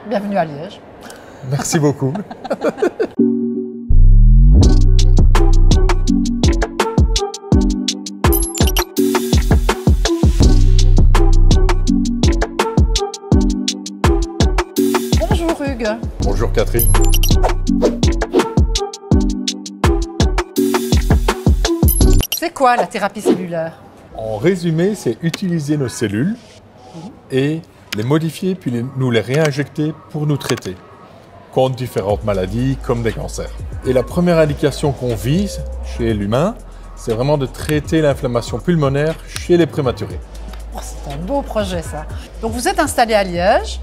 Bienvenue à Liège. Merci beaucoup. Bonjour Hugues. Bonjour Catherine. C'est quoi la thérapie cellulaire? En résumé, c'est utiliser nos cellules et les modifier puis nous les réinjecter pour nous traiter contre différentes maladies comme des cancers. Et la première indication qu'on vise chez l'humain, c'est vraiment de traiter l'inflammation pulmonaire chez les prématurés. Oh, c'est un beau projet ça. Donc vous êtes installé à Liège.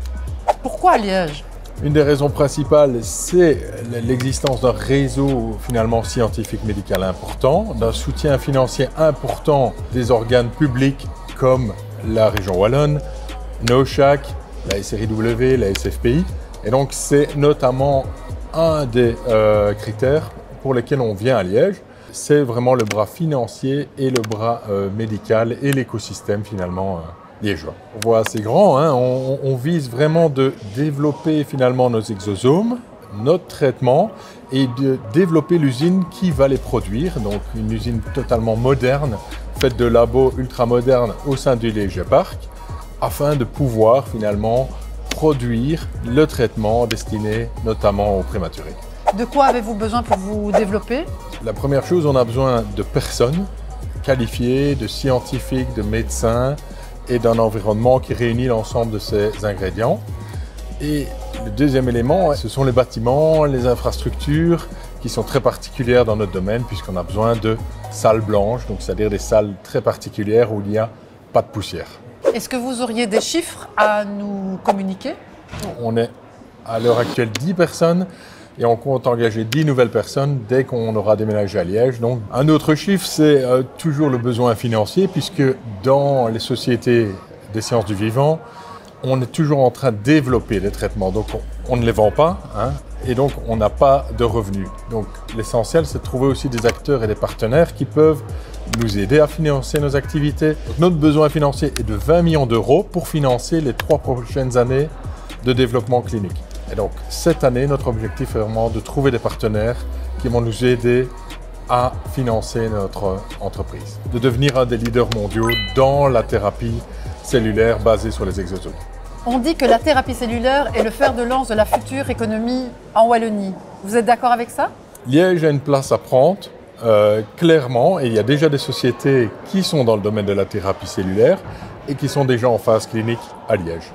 Pourquoi à Liège? Une des raisons principales, c'est l'existence d'un réseau finalement scientifique médical important, d'un soutien financier important des organes publics comme la région Wallonne, NOCHAC, la SRIW, la SFPI. Et donc c'est notamment un des critères pour lesquels on vient à Liège. C'est vraiment le bras financier et le bras médical et l'écosystème finalement liégeois. On voit assez grand, hein. On vise vraiment de développer finalement nos exosomes, notre traitement et de développer l'usine qui va les produire. Donc une usine totalement moderne, faite de labos ultra modernes au sein du Liège Park, afin de pouvoir finalement produire le traitement destiné notamment aux prématurés. De quoi avez-vous besoin pour vous développer? La première chose, on a besoin de personnes qualifiées, de scientifiques, de médecins et d'un environnement qui réunit l'ensemble de ces ingrédients. Et le deuxième élément, ce sont les bâtiments, les infrastructures qui sont très particulières dans notre domaine puisqu'on a besoin de salles blanches, donc c'est-à-dire des salles très particulières où il n'y a pas de poussière. Est-ce que vous auriez des chiffres à nous communiquer? On est à l'heure actuelle 10 personnes et on compte engager 10 nouvelles personnes dès qu'on aura déménagé à Liège. Donc, un autre chiffre, c'est toujours le besoin financier puisque dans les sociétés des sciences du vivant, on est toujours en train de développer des traitements. Donc, on ne les vend pas, hein, et donc on n'a pas de revenus. Donc, l'essentiel, c'est de trouver aussi des acteurs et des partenaires qui peuvent nous aider à financer nos activités. Donc, notre besoin financier est de 20 millions d'euros pour financer les 3 prochaines années de développement clinique. Et donc, cette année, notre objectif est vraiment de trouver des partenaires qui vont nous aider à financer notre entreprise, de devenir un des leaders mondiaux dans la thérapie cellulaire basée sur les exosomes. On dit que la thérapie cellulaire est le fer de lance de la future économie en Wallonie. Vous êtes d'accord avec ça? Liège a une place à prendre, clairement, et il y a déjà des sociétés qui sont dans le domaine de la thérapie cellulaire et qui sont déjà en phase clinique à Liège.